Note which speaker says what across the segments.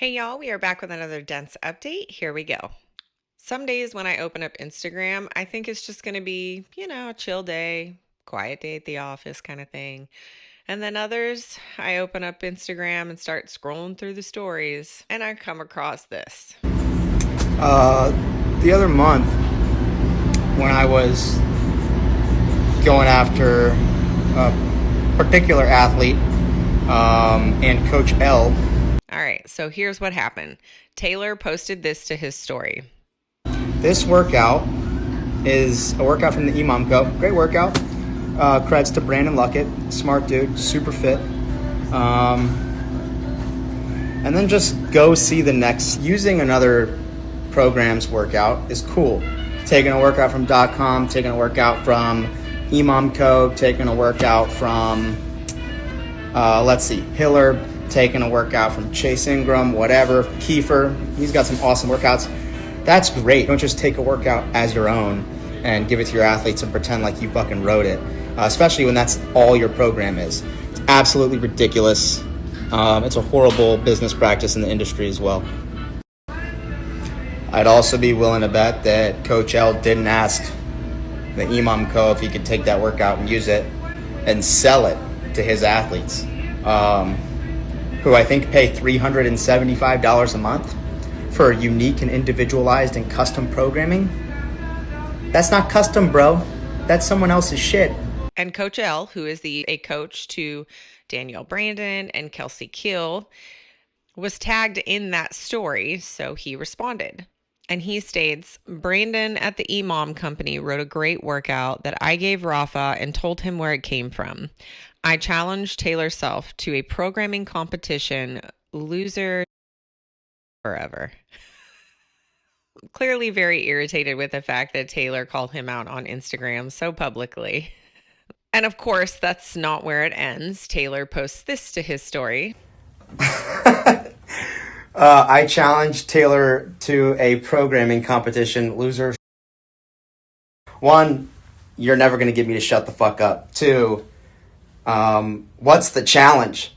Speaker 1: Hey y'all, we are back with another dense update. Here we go. Some days when I open up Instagram, I think it's just going to be, a chill day, quiet day at the office kind of thing. And then others, I open up Instagram and start scrolling through the stories, and I come across this.
Speaker 2: The other month, when I was going after a particular athlete and Coach L.
Speaker 1: All right, so here's what happened. Taylor posted this to his story.
Speaker 2: This workout is a workout from the Imam Co. Great workout. Creds to Brandon Luckett. Smart dude, super fit. And then just go see the next. Using another program's workout is cool. Taking a workout from .com, taking a workout from Imam Co., taking a workout from, Hiller, taking a workout from Chase Ingram, whatever, Kiefer. He's got some awesome workouts. That's great. Don't just take a workout as your own and give it to your athletes and pretend like you fucking wrote it, especially when that's all your program is. It's absolutely ridiculous. It's a horrible business practice in the industry as well. I'd also be willing to bet that Coach L didn't ask the Imam Co. if he could take that workout and use it and sell it to his athletes, who I think pay $375 a month for unique and individualized and custom programming. That's not custom, bro. That's someone else's shit.
Speaker 1: And Coach L, who is a coach to Danielle Brandon and Kelsey Kiel, was tagged in that story, so he responded. And he states, Brandon at the Imam Company wrote a great workout that I gave Rafa and told him where it came from. I challenged Taylor Self to a programming competition, loser forever. Clearly very irritated with the fact that Taylor called him out on Instagram so publicly. And of course, that's not where it ends. Taylor posts this to his story.
Speaker 2: I challenged Taylor to a programming competition, loser. One, you're never going to get me to shut the fuck up. Two, what's the challenge?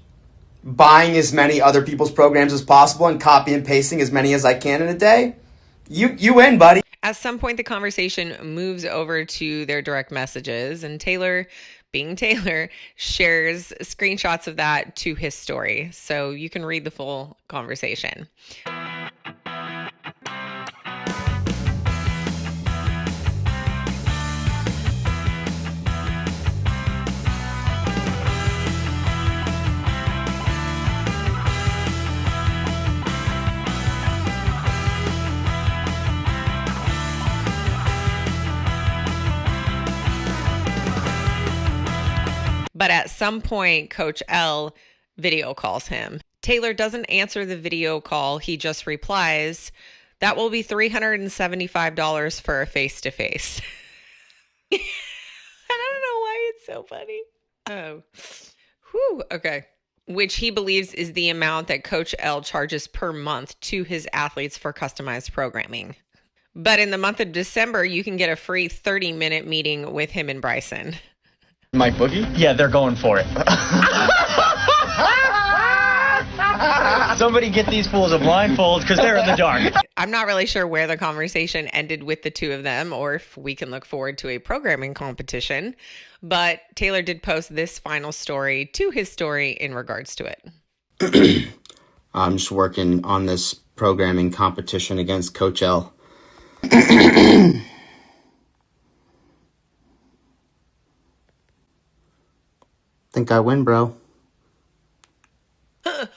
Speaker 2: Buying as many other people's programs as possible and copy and pasting as many as I can in a day? You win, buddy.
Speaker 1: At some point, the conversation moves over to their direct messages, and Taylor, being Taylor, shares screenshots of that to his story. So you can read the full conversation. But at some point, Coach L video calls him. Taylor doesn't answer the video call. He just replies, that will be $375 for a face-to-face. I don't know why it's so funny. Oh, whew, okay. Which he believes is the amount that Coach L charges per month to his athletes for customized programming. But in the month of December, you can get a free 30-minute meeting with him and Bryson.
Speaker 3: Mike Boogie? Yeah, they're going for it. Somebody get these fools a blindfold because they're in the dark.
Speaker 1: I'm not really sure where the conversation ended with the two of them or if we can look forward to a programming competition, but Taylor did post this final story to his story in regards to it.
Speaker 2: I'm just working on this programming competition against Coach L. Think I win, bro.
Speaker 1: Woo!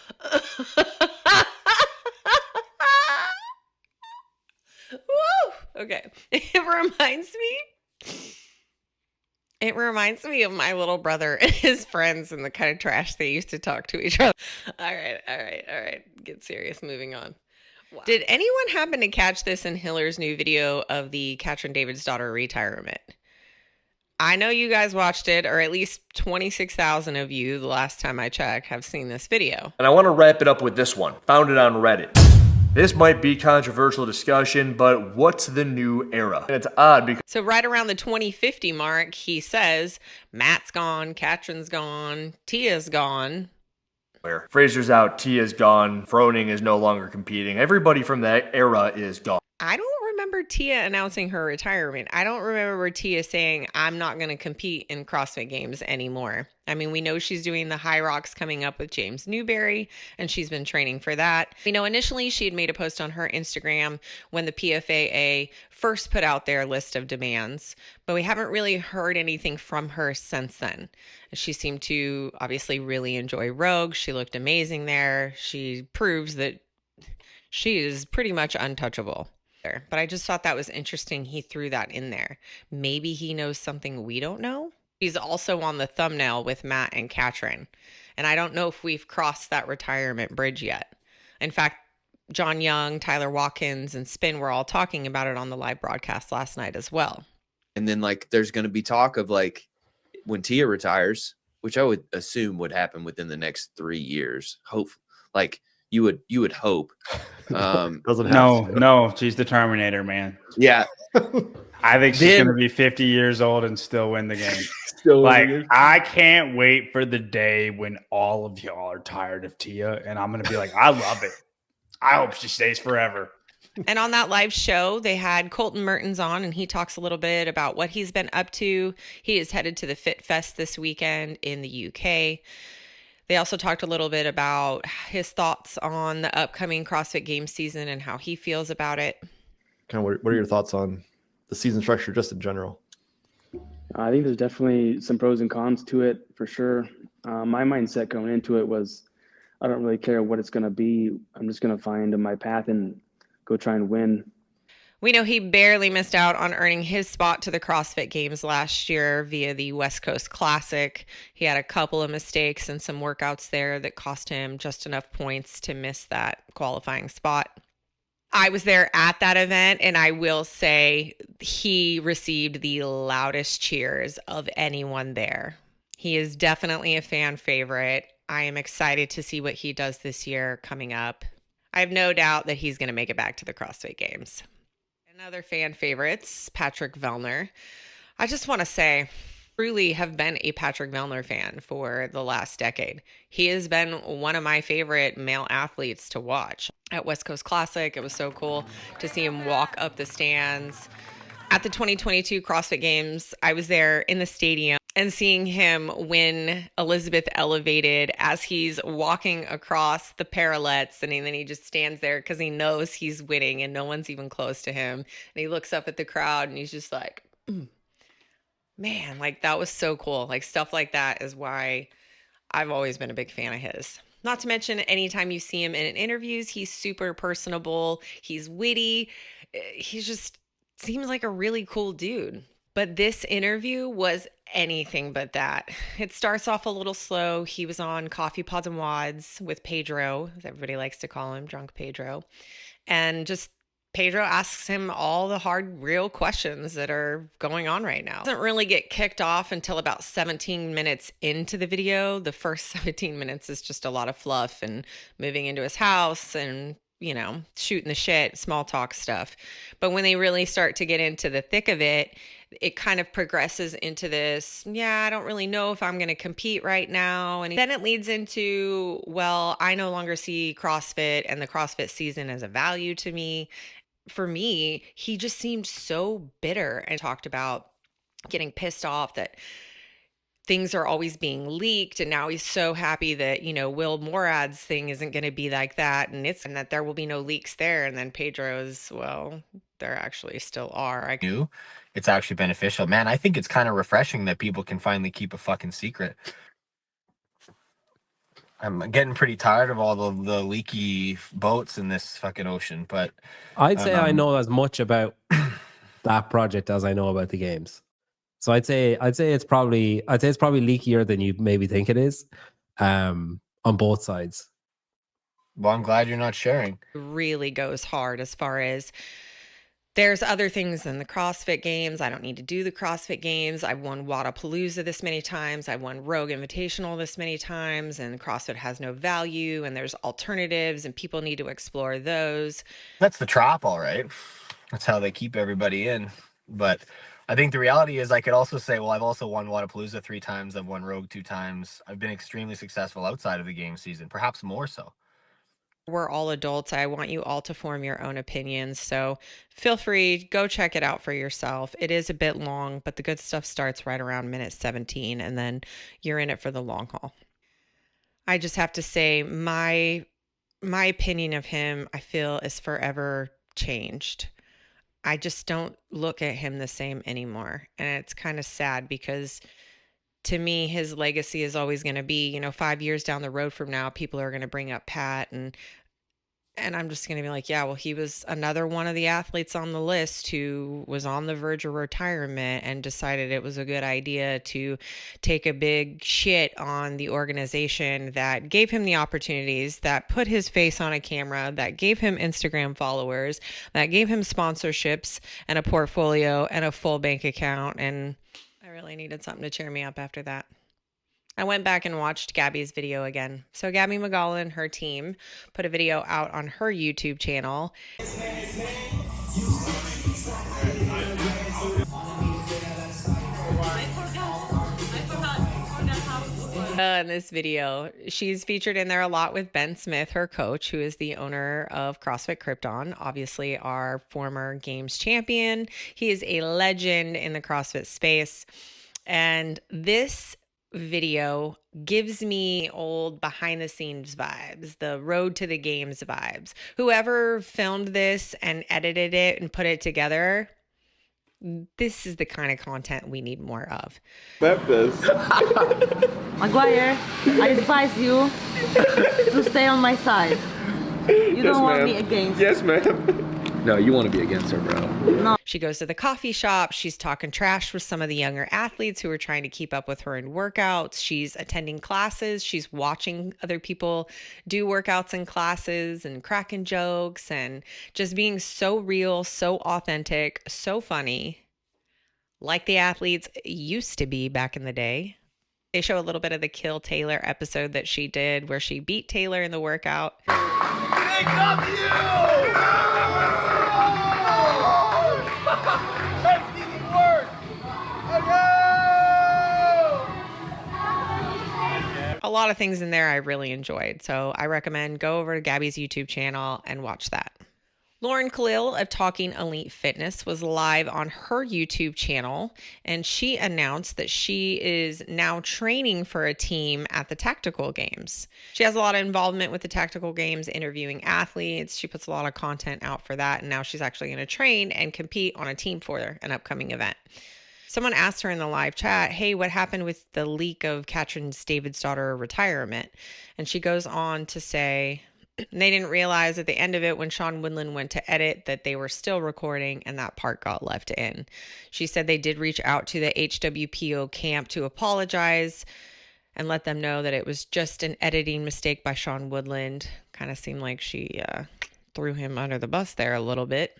Speaker 1: Okay. It reminds me of my little brother and his friends and the kind of trash they used to talk to each other. All right. Get serious. Moving on. Wow. Did anyone happen to catch this in Hiller's new video of the Katrin David's daughter retirement? I know you guys watched it, or at least 26,000 of you, the last time I checked, have seen this video.
Speaker 4: And I want to wrap it up with this one. Found it on Reddit. This might be controversial discussion, but what's the new era? And it's odd because...
Speaker 1: So right around the 2050 mark, he says, Matt's gone, Katrin's gone, Tia's gone.
Speaker 4: Fraser's out, Tia's gone, Froning is no longer competing. Everybody from that era is gone.
Speaker 1: I don't remember Tia announcing her retirement. I don't remember Tia saying, I'm not going to compete in CrossFit Games anymore. I mean, we know she's doing the High Rocks coming up with James Newberry, and she's been training for that. We know initially she had made a post on her Instagram when the PFAA first put out their list of demands, but we haven't really heard anything from her since then. She seemed to obviously really enjoy Rogue. She looked amazing there. She proves that she is pretty much untouchable. But I just thought that was interesting. He threw that in there. Maybe he knows something we don't know. He's also on the thumbnail with Matt and Katrin. And I don't know if we've crossed that retirement bridge yet. In fact, John Young, Tyler Watkins, and Spin were all talking about it on the live broadcast last night as well.
Speaker 5: And then like there's going to be talk of like when Tia retires, which I would assume would happen within the next 3 years. Hope like you would hope.
Speaker 6: Doesn't have to.
Speaker 7: No, she's the Terminator, man.
Speaker 5: Yeah.
Speaker 7: I think she's going to be 50 years old and still win the game. I can't wait for the day when all of y'all are tired of Tia, and I'm going to be like, I love it. I hope she stays forever.
Speaker 1: And on that live show, they had Colton Mertens on, and he talks a little bit about what he's been up to. He is headed to the Fit Fest this weekend in the UK. They also talked a little bit about his thoughts on the upcoming CrossFit Games season and how he feels about it.
Speaker 6: Kind of, what are your thoughts on the season structure just in general?
Speaker 8: I think there's definitely some pros and cons to it for sure. My mindset going into it was, I don't really care what it's going to be. I'm just going to find my path and go try and win.
Speaker 1: We know he barely missed out on earning his spot to the CrossFit Games last year via the West Coast Classic. He had a couple of mistakes and some workouts there that cost him just enough points to miss that qualifying spot. I was there at that event, and I will say he received the loudest cheers of anyone there. He is definitely a fan favorite. I am excited to see what he does this year coming up. I have no doubt that he's going to make it back to the CrossFit Games. Another fan favorites, Patrick Vellner. I just want to say, truly have been a Patrick Vellner fan for the last decade. He has been one of my favorite male athletes to watch. At West Coast Classic, it was so cool to see him walk up the stands. At the 2022 CrossFit Games, I was there in the stadium and seeing him win Elizabeth Elevated as he's walking across the parallettes, and then he just stands there because he knows he's winning and no one's even close to him. And he looks up at the crowd and he's just like, man, like that was so cool. Like stuff like that is why I've always been a big fan of his. Not to mention, anytime you see him in interviews, he's super personable. He's witty. He just seems like a really cool dude. But this interview was anything but that. It starts off a little slow. He was on Coffee Pods and Wads with Pedro, as everybody likes to call him, Drunk Pedro. And just Pedro asks him all the hard, real questions that are going on right now. Doesn't really get kicked off until about 17 minutes into the video. The first 17 minutes is just a lot of fluff and moving into his house and, you know, shooting the shit, small talk stuff. But when they really start to get into the thick of it, it kind of progresses into this, I don't really know if I'm going to compete right now. And then it leads into, well, I no longer see CrossFit and the CrossFit season as a value to me. For me, he just seemed so bitter and talked about getting pissed off that things are always being leaked. And now he's so happy that, Will Morad's thing isn't going to be like that. And that there will be no leaks there. And then Pedro's, well, there actually still are.
Speaker 9: It's actually beneficial. Man, I think it's kind of refreshing that people can finally keep a fucking secret. I'm getting pretty tired of all the leaky boats in this fucking ocean, but
Speaker 10: I'd say I know as much about that project as I know about the games. So I'd say it's probably leakier than you maybe think it is, on both sides.
Speaker 9: Well, I'm glad you're not sharing.
Speaker 1: Really goes hard as far as there's other things than the CrossFit Games. I don't need to do the CrossFit Games. I've won Wadapalooza this many times. I've won Rogue Invitational this many times, and CrossFit has no value, and there's alternatives, and people need to explore those.
Speaker 9: That's the trap, all right. That's how they keep everybody in. But I think the reality is I could also say, well, I've also won Wadapalooza 3 times. I've won Rogue 2 times. I've been extremely successful outside of the game season, perhaps more so.
Speaker 1: We're all adults. I want you all to form your own opinions. So feel free, go check it out for yourself. It is a bit long, but the good stuff starts right around minute 17, and then you're in it for the long haul. I just have to say, my opinion of him, I feel, is forever changed. I just don't look at him the same anymore. And it's kind of sad because to me, his legacy is always going to be, 5 years down the road from now, people are going to bring up Pat and I'm just going to be like, yeah, well, he was another one of the athletes on the list who was on the verge of retirement and decided it was a good idea to take a big shit on the organization that gave him the opportunities, that put his face on a camera, that gave him Instagram followers, that gave him sponsorships and a portfolio and a full bank account. And I really needed something to cheer me up after that. I went back and watched Gabby's video again. So Gabby Migala and her team put a video out on her YouTube channel. In this video, she's featured in there a lot with Ben Smith, her coach, who is the owner of CrossFit Krypton, obviously our former games champion. He is a legend in the CrossFit space. And this video gives me old behind the scenes vibes, the road to the games vibes. Whoever filmed this and edited it and put it together, this is the kind of content we need more of.
Speaker 11: Maguire, I advise you to stay on my side. You don't want me against.
Speaker 12: Yes, ma'am. No, you want to be against her, bro.
Speaker 11: No.
Speaker 1: She goes to the coffee shop. She's talking trash with some of the younger athletes who are trying to keep up with her in workouts. She's attending classes. She's watching other people do workouts and classes and cracking jokes and just being so real, so authentic, so funny, like the athletes used to be back in the day. They show a little bit of the Kill Taylor episode that she did where she beat Taylor in the workout.
Speaker 12: Big W!
Speaker 1: A lot of things in there I really enjoyed. So I recommend go over to Gabby's YouTube channel and watch that. Lauren Khalil of Talking Elite Fitness was live on her YouTube channel, and she announced that she is now training for a team at the Tactical Games. She has a lot of involvement with the Tactical Games, interviewing athletes. She puts a lot of content out for that, and now she's actually going to train and compete on a team for an upcoming event. Someone asked her in the live chat, hey, what happened with the leak of Katrin Davidsdottir retirement? And she goes on to say, they didn't realize at the end of it when Sean Woodland went to edit that they were still recording and that part got left in. She said they did reach out to the HWPO camp to apologize and let them know that it was just an editing mistake by Sean Woodland. Kind of seemed like she threw him under the bus there a little bit.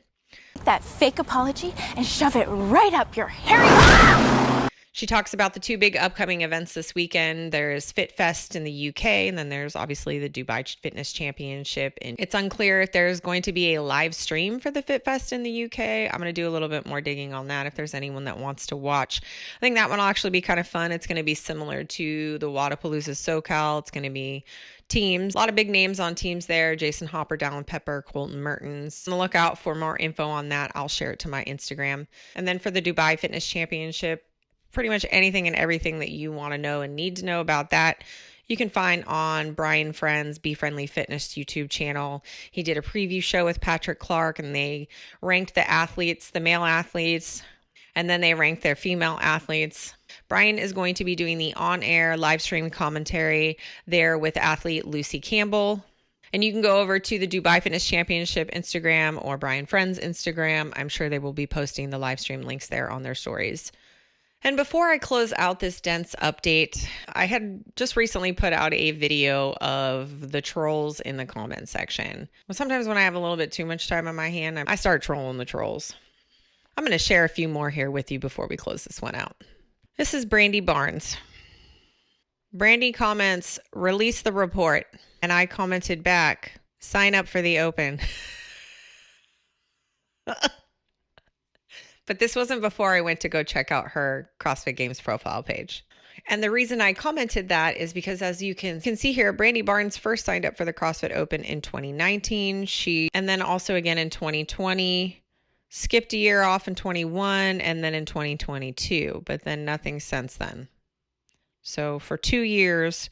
Speaker 13: That fake apology and shove it right up your hairy.
Speaker 1: She talks about the two big upcoming events this weekend. There's Fit Fest in the UK, and then there's obviously the Dubai Fitness Championship. And it's unclear if there's going to be a live stream for the Fit Fest in the UK. I'm going to do a little bit more digging on that if there's anyone that wants to watch. I think that one will actually be kind of fun. It's going to be similar to the Wadapalooza SoCal. It's going to be teams, a lot of big names on teams there. Jason Hopper, Dallin Pepper, Colton Mertens. Look out for more info on that. I'll share it to my Instagram. And then for the Dubai Fitness Championship, pretty much anything and everything that you want to know and need to know about that, you can find on Brian Friend's Be Friendly Fitness YouTube channel. He did a preview show with Patrick Clark, and they ranked the athletes, the male athletes, and then they ranked their female athletes. Brian is going to be doing the on-air live stream commentary there with athlete Lucy Campbell. And you can go over to the Dubai Fitness Championship Instagram or Brian Friend's Instagram. I'm sure they will be posting the live stream links there on their stories. And before I close out this dense update, I had just recently put out a video of the trolls in the comment section. Well, sometimes when I have a little bit too much time on my hand, I start trolling the trolls. I'm going to share a few more here with you before we close this one out. This is Brandy Barnes. Brandy comments, release the report. And I commented back, sign up for the open. But this wasn't before I went to go check out her CrossFit Games profile page. And the reason I commented that is because, as you can see here, Brandy Barnes first signed up for the CrossFit Open in 2019. And then also again in 2020, skipped a year off in 21, and then in 2022, but then nothing since then. So for 2 years,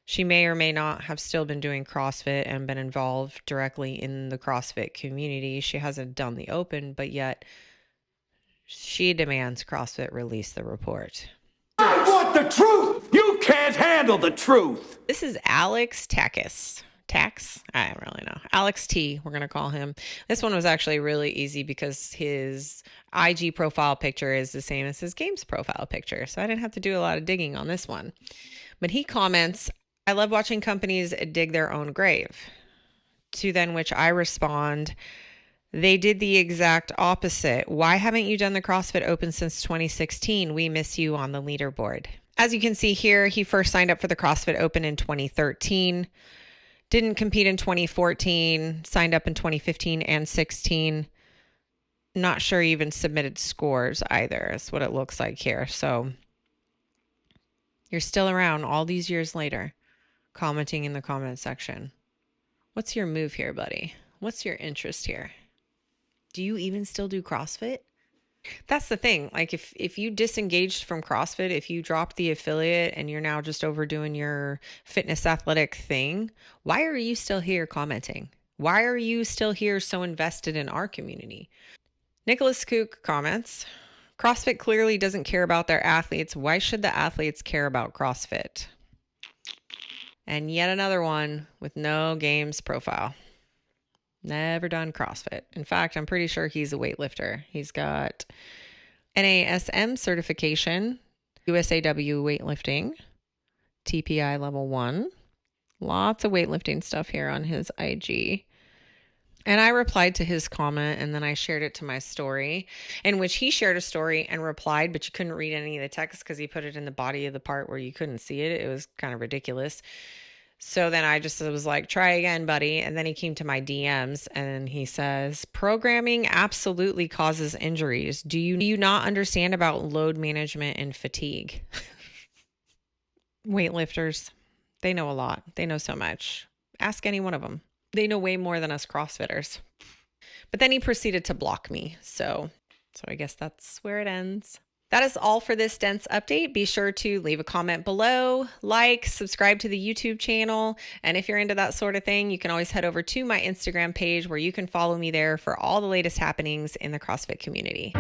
Speaker 1: she may or may not have still been doing CrossFit and been involved directly in the CrossFit community. She hasn't done the Open, but yet she demands CrossFit release the report.
Speaker 14: I want the truth! You can't handle the truth!
Speaker 1: This is Alex Takis. Tax? I don't really know. Alex T, we're going to call him. This one was actually really easy because his IG profile picture is the same as his games profile picture. So I didn't have to do a lot of digging on this one. But he comments, I love watching companies dig their own grave. To then which I respond, they did the exact opposite. Why haven't you done the CrossFit Open since 2016? We miss you on the leaderboard. As you can see here, he first signed up for the CrossFit Open in 2013. Didn't compete in 2014, signed up in 2015 and 16. Not sure he even submitted scores either. That's what it looks like here. So you're still around all these years later, commenting in the comment section. What's your move here, buddy? What's your interest here? Do you even still do CrossFit? That's the thing. Like if you disengaged from CrossFit, if you dropped the affiliate and you're now just overdoing your fitness athletic thing, why are you still here commenting? Why are you still here so invested in our community? Nicholas Kook comments, CrossFit clearly doesn't care about their athletes. Why should the athletes care about CrossFit? And yet another one with no games profile. Never done CrossFit. In fact, I'm pretty sure he's a weightlifter. He's got NASM certification, USAW weightlifting, TPI level 1. Lots of weightlifting stuff here on his IG. And I replied to his comment, and then I shared it to my story, in which he shared a story and replied, but you couldn't read any of the text because he put it in the body of the part where you couldn't see it. It was kind of ridiculous. So then I just was like, try again, buddy. And then he came to my DMs and he says, programming absolutely causes injuries. Do you not understand about load management and fatigue? Weightlifters, they know a lot. They know so much. Ask any one of them. They know way more than us CrossFitters. But then he proceeded to block me. So I guess that's where it ends. That is all for this dense update. Be sure to leave a comment below, like, subscribe to the YouTube channel. And if you're into that sort of thing, you can always head over to my Instagram page where you can follow me there for all the latest happenings in the CrossFit community.